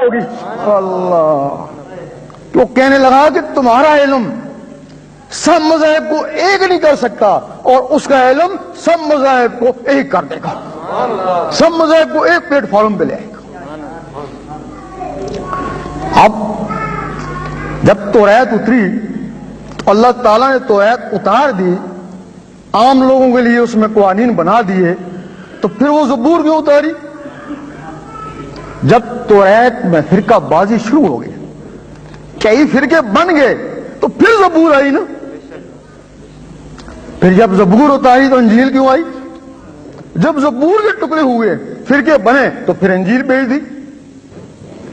ہوگی. اللہ. تو کہنے لگا کہ تمہارا علم سب مذاہب کو ایک نہیں کر سکتا اور اس کا علم سب مذاہب کو ایک کر دے گا, سب مذاہب کو ایک پلیٹ فارم پہ لے آئے گا. اب جب توریت اتری تو اللہ تعالیٰ نے توریت اتار دی, عام لوگوں کے لیے اس میں قوانین بنا دیے, تو پھر وہ زبور کیوں اتاری؟ جب توریت میں فرقہ بازی شروع ہو گئی, کئی فرقے بن گئے, تو پھر زبور آئی نا. پھر جب زبور اتاری تو انجیل کیوں آئی؟ جب زبور کے ٹکڑے ہوئے فرقے بنے تو پھر انجیل بھیج دی.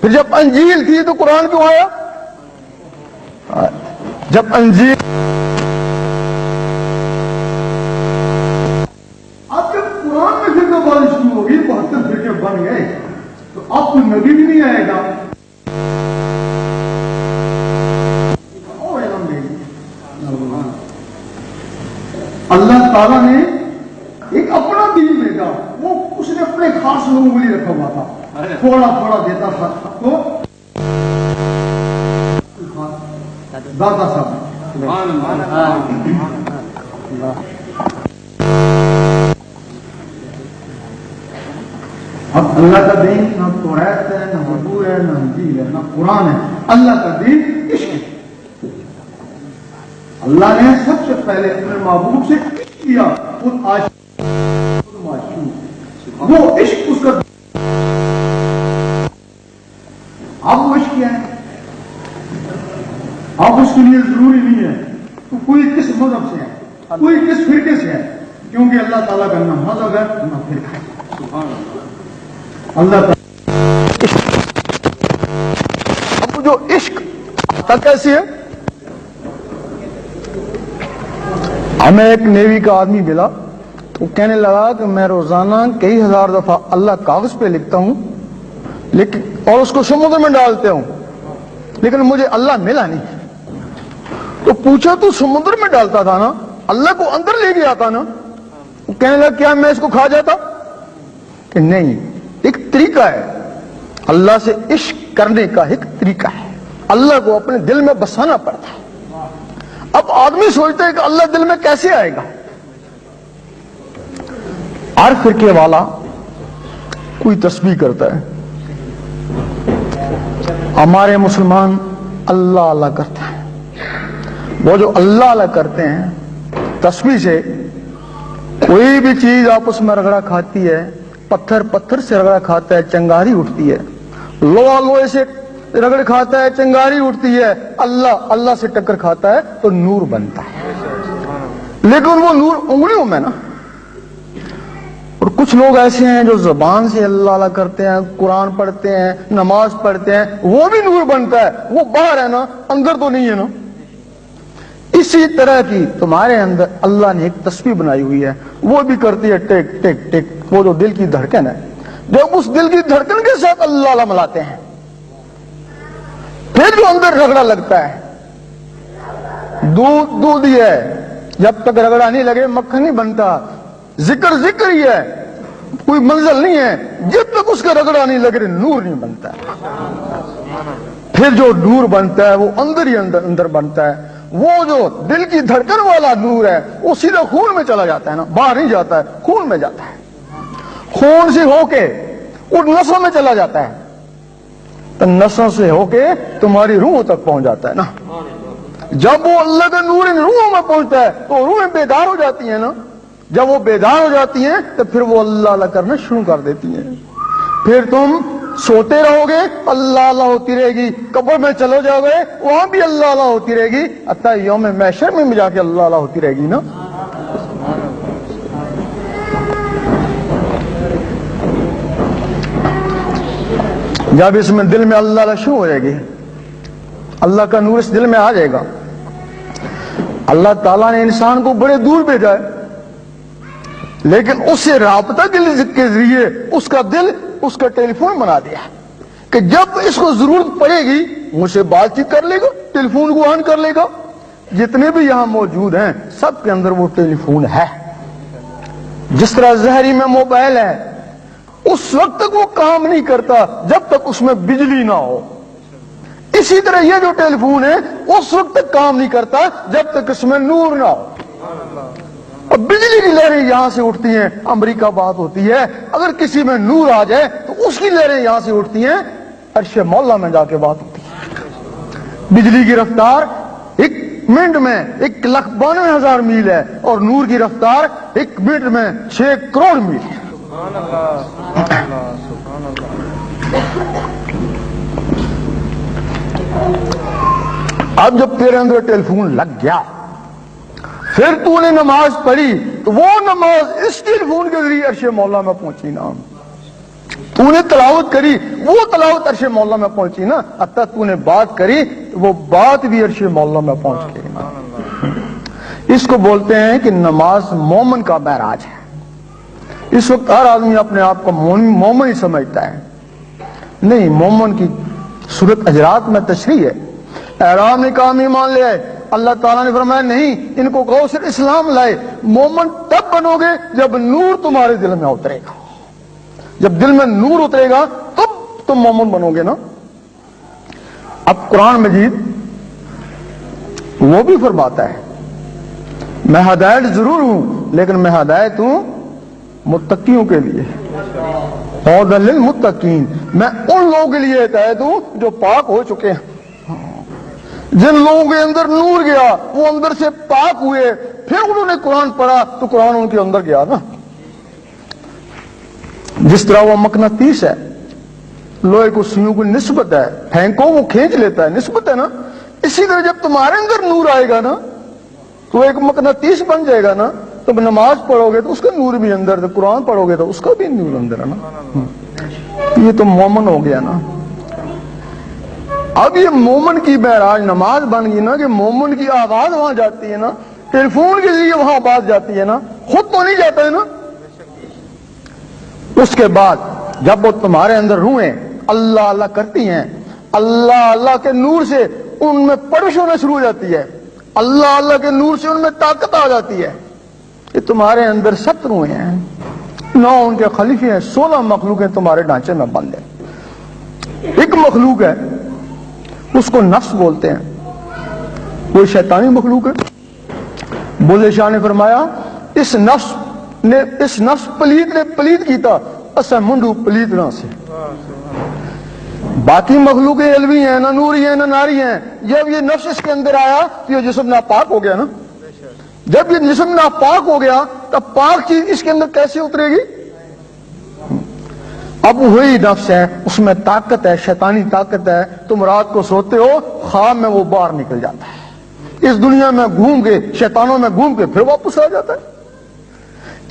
پھر جب انجیل تھی تو قرآن کیوں آیا؟ جب انجیل اب جب قرآن میں فرقہ بازی شروع ہوگی, 72 فرقے بن گئے, تو اب کوئی نبی بھی نہیں آئے گا. اللہ تعالیٰ نے ایک اپنا دین بھیجا, وہ اس نے اپنے خاص لوگوں کے لیے رکھا ہوا تھا, تھوڑا تھوڑا دیتا تھا تو دادا صاحب. اب اللہ کا دین نہ توریت ہے, نہ زبور ہے, نہ انجیل ہے, نہ قرآن ہے. اللہ کا دین عشق ہے. اللہ نے سب سے پہلے اپنے محبوب سے عشق کیا, خود عاشق, وہ عشق اس کا. اب وہ عشق کیا ہے؟ اب اس کے لیے ضروری نہیں ہے تو کوئی کس مذہب سے ہے, کوئی کس فرقے سے ہے, کیونکہ اللہ تعالیٰ کا نہ مذہب ہے نہ فرقہ ہے. اللہ تعالیٰ اب جو عشق تک کیسی ہے؟ ہمیں ایک نیوی کا آدمی ملا, وہ کہنے لگا کہ میں روزانہ کئی ہزار دفعہ اللہ کاغذ پہ لکھتا ہوں لیکن اور اس کو سمندر میں ڈالتے ہوں, لیکن مجھے اللہ ملا نہیں. تو پوچھا تو سمندر میں ڈالتا تھا نا, اللہ کو اندر لے کے آتا نا؟ وہ کہنے لگا کیا میں اس کو کھا جاتا؟ کہ نہیں, ایک طریقہ ہے, اللہ سے عشق کرنے کا ایک طریقہ ہے, اللہ کو اپنے دل میں بسانا پڑتا ہے. اب آدمی سوچتا ہے کہ اللہ دل میں کیسے آئے گا؟ ہر فرقے والا کوئی تسبیح کرتا ہے, ہمارے مسلمان اللہ اللہ کرتے ہیں. وہ جو اللہ اللہ کرتے ہیں تسبیح سے, کوئی بھی چیز آپس میں رگڑا کھاتی ہے, پتھر پتھر سے رگڑا کھاتا ہے, چنگاری اٹھتی ہے, لوہا لوہے سے رگڑ کھاتا ہے, چنگاری اٹھتی ہے, اللہ اللہ سے ٹکر کھاتا ہے تو نور بنتا ہے. لیکن وہ نور انگلیوں میں نا. اور کچھ لوگ ایسے ہیں جو زبان سے اللہ اللہ کرتے ہیں, قرآن پڑھتے ہیں, نماز پڑھتے ہیں, وہ بھی نور بنتا ہے, وہ باہر ہے نا, اندر تو نہیں ہے نا. اسی طرح کی تمہارے اندر اللہ نے ایک تسبیح بنائی ہوئی ہے, وہ بھی کرتی ہے ٹک ٹک ٹک. وہ جو دل کی دھڑکن ہے, جب اس دل کی دھڑکن کے ساتھ اللہ اللہ ملاتے ہیں, پھر جو اندر رگڑا لگتا ہے, دودھ دودھ ہی ہے, جب تک رگڑا نہیں لگے مکھن نہیں بنتا. ذکر ذکر ہی ہے, کوئی منزل نہیں ہے, جب تک اس کا رگڑا نہیں لگے نور نہیں بنتا. پھر جو نور بنتا ہے وہ اندر ہی اندر بنتا ہے. وہ جو دل کی دھڑکن والا نور ہے وہ سیدھا خون میں چلا جاتا ہے نا, باہر نہیں جاتا ہے, خون میں جاتا ہے. خون سے ہو کے وہ نسوں میں چلا جاتا ہے, تو نسوں سے ہو کے تمہاری روح تک پہنچ جاتا ہے نا. جب وہ اللہ کا نور ان روحوں میں پہنچتا ہے تو روحیں بیدار ہو جاتی ہیں نا. جب وہ بیدار ہو جاتی ہیں تو پھر وہ اللہ اللہ کرنا شروع کر دیتی ہیں. پھر تم سوتے رہو گے, اللہ اللہ ہوتی رہے گی. قبر میں چلو جاؤ گے, وہاں بھی اللہ اللہ ہوتی رہے گی. حتیٰ یوم محشر میں بھی جا کے اللہ اللہ ہوتی رہے گی نا. جب اس میں دل میں اللہ اللہ شروع ہو جائے گی, اللہ کا نور اس دل میں آ جائے گا. اللہ تعالیٰ نے انسان کو بڑے دور بھیجا ہے, لیکن اس سے رابطہ کے ذریعے اس کا دل اس کا ٹیلی فون بنا دیا کہ جب اس کو ضرورت پڑے گی مجھ سے بات چیت کر لے گا, ٹیلی فون کو آن کر لے گا. جتنے بھی یہاں موجود ہیں سب کے اندر وہ ٹیلی فون ہے. جس طرح زہری میں موبائل ہے, اس وقت تک وہ کام نہیں کرتا جب تک اس میں بجلی نہ ہو. اسی طرح یہ جو ٹیلی فون ہے اس وقت تک کام نہیں کرتا جب تک اس میں نور نہ ہو. اب بجلی کی لہریں یہاں سے اٹھتی ہیں, امریکہ بات ہوتی ہے, اگر کسی میں نور آ جائے تو اس کی لہریں یہاں سے اٹھتی ہیں, عرش مولا میں جا کے بات ہوتی ہے. بجلی کی رفتار 1 منٹ میں 1,92,000 میل ہے اور نور کی رفتار 1 منٹ میں 6 کروڑ میل ہے. اب جب تیرے اندر ٹیلی فون لگ گیا, پھر تو نے نماز پڑھی تو وہ نماز اس ٹیلی فون کے ذریعے عرش مولا میں پہنچی نا. تو نے تلاوت کری وہ تلاوت عرش مولا میں پہنچی نا. حتیٰ تو نے بات کری وہ بات بھی عرش مولا میں پہنچ گئی نا. اس کو بولتے ہیں کہ نماز مومن کا معراج ہے. اس وقت ہر آدمی اپنے آپ کو مومن ہی سمجھتا ہے. نہیں, مومن کی صورت حجرات میں تشریح ہے. احرام نے کام ایمان لے آئے, اللہ تعالیٰ نے فرمایا نہیں, ان کو کہو صرف اسلام لائے. مومن تب بنو گے جب نور تمہارے دل میں اترے گا. جب دل میں نور اترے گا تب تم مومن بنو گے نا. اب قرآن مجید وہ بھی فرماتا ہے میں ہدایت ضرور ہوں لیکن میں ہدایت ہوں متقیوں کے لیے, ہدی للمتقین. میں ان لوگوں کے لیے ہدایت ہوں جو پاک ہو چکے ہیں. جن لوگوں کے اندر نور گیا وہ اندر سے پاک ہوئے, پھر انہوں نے قرآن پڑھا تو قرآن ان کے اندر گیا نا. جس طرح وہ مقناطیس ہے, لوہے کو سوئیوں کی نسبت ہے, پھینکو وہ کھینچ لیتا ہے, نسبت ہے نا. اسی طرح جب تمہارے اندر نور آئے گا نا تو ایک مقناطیس بن جائے گا نا. تم نماز پڑھو گے تو اس کا نور بھی اندر, تو قرآن پڑھو گے تو اس کا بھی نور اندر ہے نا. یہ تو مومن ہو گیا نا. اب یہ مومن کی معراج نماز بن گئی نا کہ مومن کی آواز وہاں جاتی ہے نا, ٹیلی فون کے ذریعے وہاں بات جاتی ہے نا, خود تو نہیں جاتا ہے نا. اس کے بعد جب وہ تمہارے اندر روحیں اللہ اللہ کرتی ہیں, اللہ اللہ کے نور سے ان میں پرورش ہونا شروع ہو جاتی ہے, اللہ اللہ کے نور سے ان میں طاقت آ جاتی ہے. یہ تمہارے اندر 7 روحیں ہیں, 9 ان کے خلیفے ہیں, 16 مخلوقیں تمہارے ڈھانچے میں بند ہیں. ایک مخلوق ہے اس کو نفس بولتے ہیں, وہ شیطانی مخلوق ہے. بولے شاہ نے فرمایا اس نفس پلیت نے پلیت کیتا اسا منڈو پلیت نہ سے. باقی مخلوقیں علوی ہیں, نہ نوری ہیں, نہ ناری ہیں. جب یہ نفس اس کے اندر آیا تو یہ جسم ناپاک ہو گیا نا. جب یہ جسم ناپاک ہو گیا تب پاک چیز اس کے اندر کیسے اترے گی؟ اب وہی نفس ہے, اس میں طاقت ہے, شیطانی طاقت ہے. تم رات کو سوتے ہو, خواب میں وہ باہر نکل جاتا ہے, اس دنیا میں گھوم کے, شیطانوں میں گھوم کے پھر واپس آ جاتا ہے.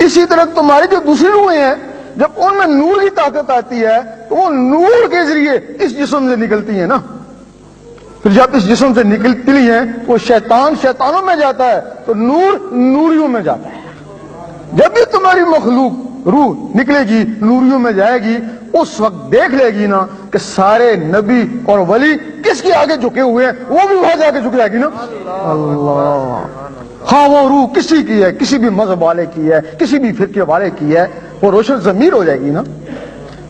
اسی طرح تمہاری جو دوسری روحیں ہیں جب ان میں نور کی طاقت آتی ہے تو وہ نور کے ذریعے اس جسم سے نکلتی ہیں نا. پھر جب اس جسم سے نکلتی ہیں وہ شیطانوں میں جاتا ہے تو نور نوریوں میں جاتا ہے. جب بھی تمہاری مخلوق روح نکلے گی نوریوں میں جائے گی, اس وقت دیکھ لے گی نا کہ سارے نبی اور ولی کس کے آگے جھکے ہوئے ہیں, وہ بھی وہاں جا کے جھک جائے گی نا. اللہ, ہاں وہ روح کسی کی ہے, کسی بھی مذہب والے کی ہے, کسی بھی فرقے والے کی ہے, وہ روشن ضمیر ہو جائے گی نا.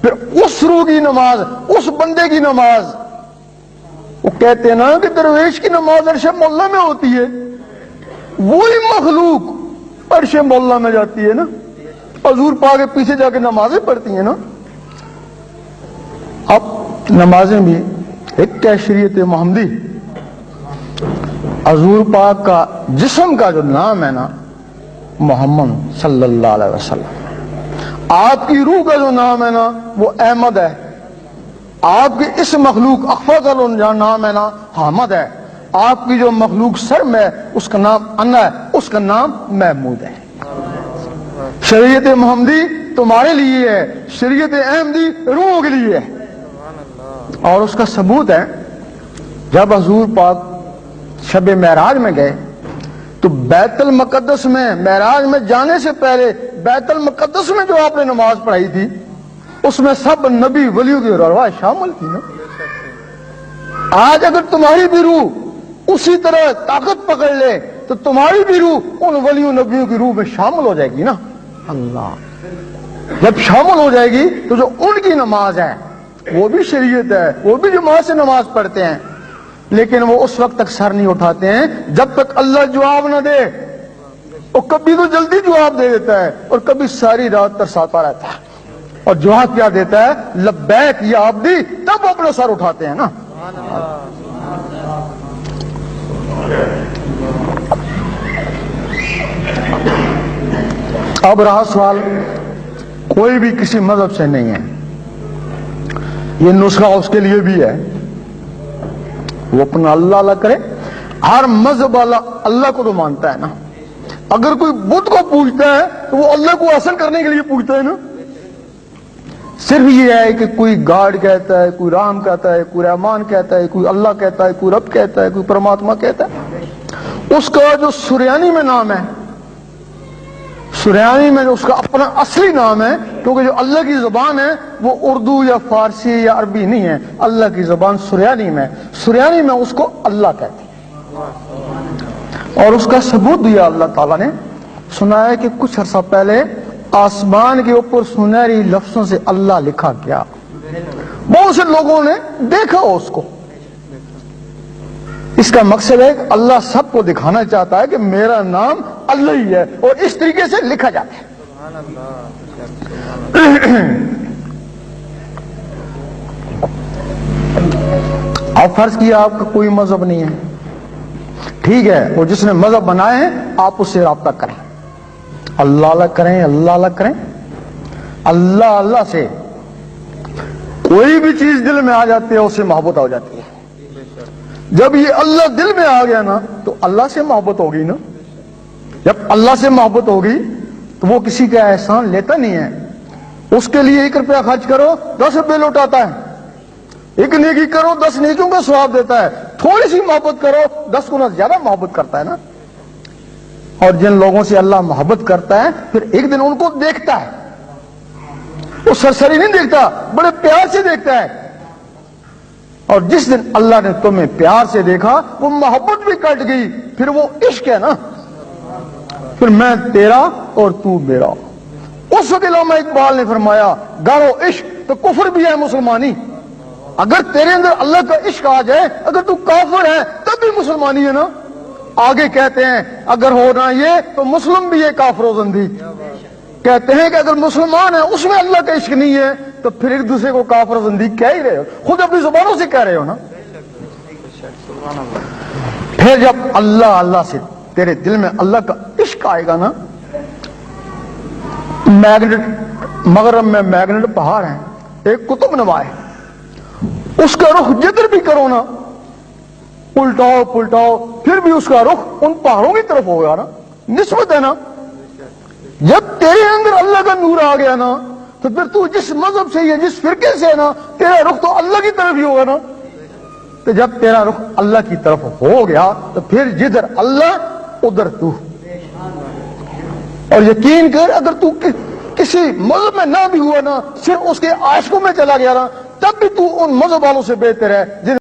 پھر اس روح کی نماز, اس بندے کی نماز, وہ کہتے ہیں نا کہ درویش کی نماز عرش مولا میں ہوتی ہے, وہی مخلوق عرش مولا میں جاتی ہے نا. حضور پاک کے پیچھے جا کے نمازیں پڑھتی ہیں نا. اب نمازیں بھی ایک کیفیت محمدی. حضور پاک کا جسم کا جو نام ہے نا محمد صلی اللہ علیہ وسلم, آپ کی روح کا جو نام ہے نا وہ احمد ہے, آپ کی اس مخلوق اخفض جو نام ہے نا حامد ہے, آپ کی جو مخلوق سر میں اس کا نام انا ہے, اس کا نام محمود ہے. شریعت محمدی تمہارے لیے ہے, شریعت احمدی روحوں کے لیے ہے. اور اس کا ثبوت ہے جب حضور پاک شب معراج میں گئے تو بیت المقدس میں معراج میں جانے سے پہلے بیت المقدس میں جو آپ نے نماز پڑھائی تھی اس میں سب نبی ولیوں کی روح شامل تھی نا. آج اگر تمہاری بھی روح اسی طرح طاقت پکڑ لے تو تمہاری بھی روح ان ولیوں نبیوں کی روح میں شامل ہو جائے گی نا. اللہ, جب شامل ہو جائے گی تو جو ان کی نماز ہے وہ بھی شریعت ہے، وہ بھی جماعت سے نماز پڑھتے ہیں، لیکن وہ اس وقت تک سر نہیں اٹھاتے ہیں جب تک اللہ جواب نہ دے۔ اور کبھی تو جلدی جواب دے دیتا ہے اور کبھی ساری رات ترساتا رہتا ہے، اور جواب کیا دیتا ہے؟ لبیک یا عبدی، تب وہ اپنا سر اٹھاتے ہیں نا۔ اب رہا سوال، کوئی بھی کسی مذہب سے نہیں ہے، یہ نسخہ اس کے لیے بھی ہے، وہ اپنا اللہ اللہ کرے۔ ہر مذہب والا اللہ کو تو مانتا ہے نا، اگر کوئی بت کو پوجتا ہے تو وہ اللہ کو حاصل کرنے کے لیے پوجتا ہے نا۔ صرف یہ ہے کہ کوئی گاڈ کہتا ہے، کوئی رام کہتا ہے، کوئی رحمان کہتا ہے، کوئی اللہ کہتا ہے، کوئی رب کہتا ہے، کوئی پرماتما کہتا ہے، اس کا جو سریانی میں نام ہے، سریانی میں اس کا اپنا اصلی نام ہے، کیونکہ جو اللہ کی زبان ہے وہ اردو یا فارسی یا عربی نہیں ہے، اللہ کی زبان سریانی میں، سریانی میں اس کو اللہ کہتے ہیں۔ اور اس کا ثبوت دیا اللہ تعالیٰ نے، سنا ہے کہ کچھ عرصہ پہلے آسمان کے اوپر سنہری لفظوں سے اللہ لکھا گیا، بہت سے لوگوں نے دیکھا اس کو۔ اس کا مقصد ہے کہ اللہ سب کو دکھانا چاہتا ہے کہ میرا نام اللہ ہی ہے، اور اس طریقے سے لکھا جاتا ہے۔ آپ فرض کیا آپ کا کوئی مذہب نہیں ہے، ٹھیک ہے، اور جس نے مذہب بنائے ہیں آپ اس سے رابطہ کریں، اللہ اللہ کریں، اللہ اللہ کریں، اللہ اللہ سے کوئی بھی چیز دل میں آ جاتی ہے اس سے محبت ہو جاتی ہے۔ جب یہ اللہ دل میں آ گیا نا تو اللہ سے محبت ہوگی نا، جب اللہ سے محبت ہوگی تو وہ کسی کا احسان لیتا نہیں ہے، اس کے لیے 1 روپیہ خرچ کرو 10 روپے لوٹاتا ہے، ایک نیکی کرو 10 نیکیوں کا ثواب دیتا ہے، تھوڑی سی محبت کرو 10 گنا زیادہ محبت کرتا ہے نا۔ اور جن لوگوں سے اللہ محبت کرتا ہے پھر ایک دن ان کو دیکھتا ہے، وہ سرسری نہیں دیکھتا، بڑے پیار سے دیکھتا ہے، اور جس دن اللہ نے تمہیں پیار سے دیکھا وہ محبت بھی کٹ گئی، پھر وہ عشق ہے نا، پھر میں تیرا اور تو میرا۔ اس وقت علامہ اقبال نے فرمایا گاڑو عشق تو کفر بھی ہے مسلمانی، اگر تیرے اندر اللہ کا عشق آ جائے، اگر تو کافر ہے تب بھی مسلمانی ہے نا۔ آگے کہتے ہیں اگر ہونا یہ تو مسلم بھی ہے کافر و زندیق، کہتے ہیں کہ اگر مسلمان ہے اس میں اللہ کا عشق نہیں ہے تو پھر ایک دوسرے کو کافر و زندیق کہہ ہی رہے ہو، خود اپنی زبانوں سے کہہ رہے ہو نا۔ پھر جب اللہ اللہ سے تیرے دل میں اللہ کا عشق آئے گا نا، میگنیٹ، مغرب میں میگنیٹ پہاڑ ہیں، ایک قطب نما ہے، اس کا رخ جدھر بھی کرو نا، الٹاؤ پلٹاؤ، پھر بھی اس کا رخ ان پہاڑوں کی طرف ہوگا نا، نسبت ہے نا۔ جب تیرے اندر اللہ کا نور آ گیا نا تو پھر تو جس مذہب سے یا جس فرقے سے ہے نا، تیرا رخ تو اللہ کی طرف ہی ہوگا نا۔ تو جب تیرا رخ اللہ کی طرف ہو گیا تو پھر جدھر اللہ ادھر تو۔ اور یقین کر اگر تو کسی مذہب میں نہ بھی ہوا نا، صرف اس کے عاشقوں میں چلا گیا نا، تب بھی تو ان مذہب والوں سے بہتر ہے جن